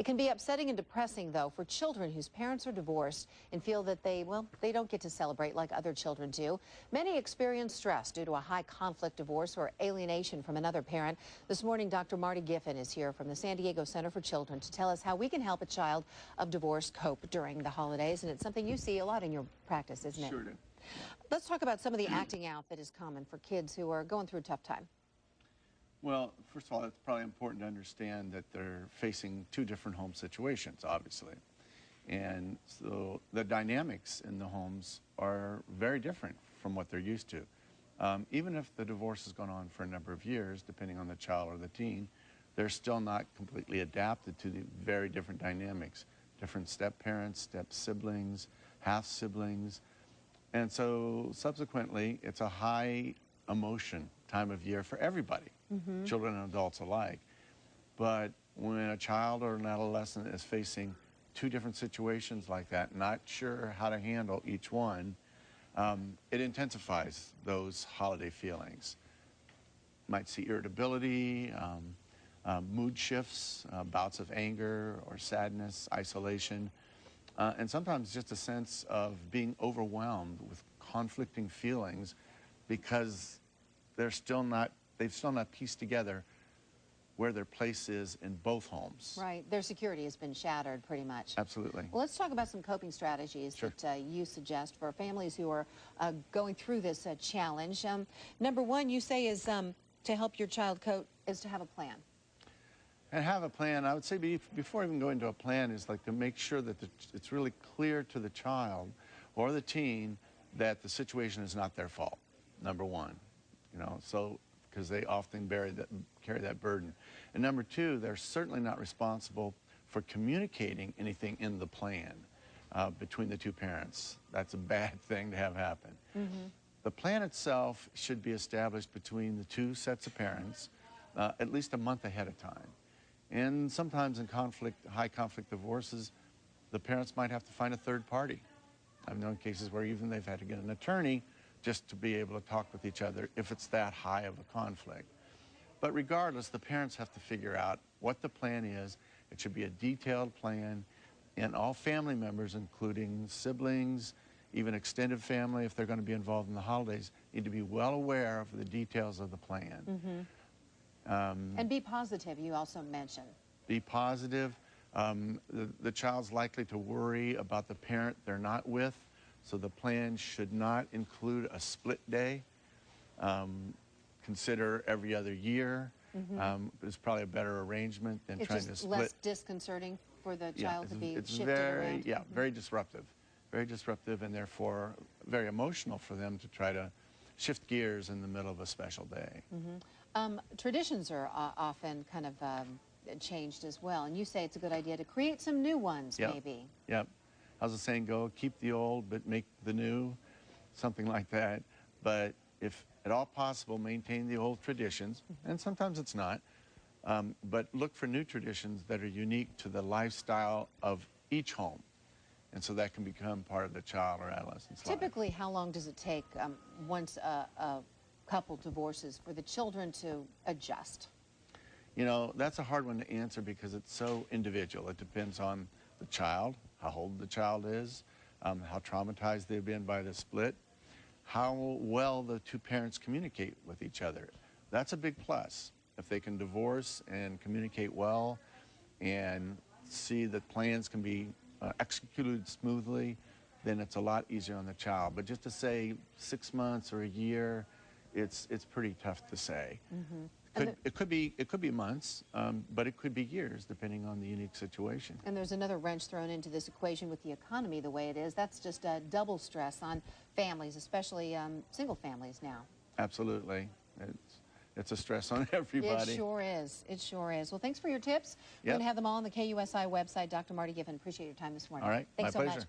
It can be upsetting and depressing, though, for children whose parents are divorced and feel that they don't get to celebrate like other children do. Many experience stress due to a high conflict divorce or alienation from another parent. This morning, Dr. Marty Giffen is here from the San Diego Center for Children to tell us how we can help a child of divorce cope during the holidays. And it's something you see a lot in your practice, isn't it? Sure do. Let's talk about some of the acting out that is common for kids who are going through a tough time. Well, first of all, it's probably important to understand that they're facing two different home situations, obviously. And so the dynamics in the homes are very different from what they're used to. Even if the divorce has gone on for a number of years, depending on the child or the teen, they're still not completely adapted to the very different dynamics. Different step-parents, step-siblings, half-siblings. And so subsequently, it's a high emotion time of year for everybody, children and adults alike. But when a child or an adolescent is facing two different situations like that, not sure how to handle each one, it intensifies those holiday feelings. Might see irritability, mood shifts, bouts of anger or sadness, isolation, and sometimes just a sense of being overwhelmed with conflicting feelings because they've still not pieced together where their place is in both homes. Right. Their security has been shattered pretty much. Absolutely. Well, let's talk about some coping strategies that you suggest for families who are going through this challenge. Number one, you say is to help your child cope is to have a plan. And have a plan, I would say before even going to a plan, is like to make sure that it's really clear to the child or the teen that the situation is not their fault, number one. So because they often carry that burden. And number two, they're certainly not responsible for communicating anything in the plan between the two parents. That's a bad thing to have happen. The plan itself should be established between the two sets of parents at least a month ahead of time. And sometimes in high conflict divorces, the parents might have to find a third party. I've known cases where even they've had to get an attorney just to be able to talk with each other if it's that high of a conflict. But regardless, the parents have to figure out what the plan is. It should be a detailed plan, and all family members, including siblings, even extended family, if they're going to be involved in the holidays, need to be well aware of the details of the plan. And be positive, you also mentioned. Be positive. The child's likely to worry about the parent they're not with, so the plan should not include a split day. Consider every other year. It's probably a better arrangement than trying to split. It's just less disconcerting for the child to be shifted around. Yeah, very disruptive. Very disruptive, and therefore very emotional for them to try to shift gears in the middle of a special day. Traditions are often kind of changed as well, and you say it's a good idea to create some new ones, maybe. Yep. How's the saying go? Keep the old, but make the new, something like that. But if at all possible, maintain the old traditions, and sometimes it's not, but look for new traditions that are unique to the lifestyle of each home. And so that can become part of the child or adolescent's life. Typically, how long does it take once a couple divorces for the children to adjust? That's a hard one to answer because it's so individual. It depends on the child, how old the child is, how traumatized they've been by the split, how well the two parents communicate with each other. That's a big plus. If they can divorce and communicate well and see that plans can be executed smoothly, then it's a lot easier on the child. But just to say 6 months or a year, it's pretty tough to say. It could be months, but it could be years, depending on the unique situation. And there's another wrench thrown into this equation with the economy the way it is. That's just a double stress on families, especially single families now. Absolutely. It's a stress on everybody. It sure is. It sure is. Well, thanks for your tips. We're Yep. going to have them all on the KUSI website. Dr. Marty Giffen, appreciate your time this morning. All right. Thanks My so pleasure. much.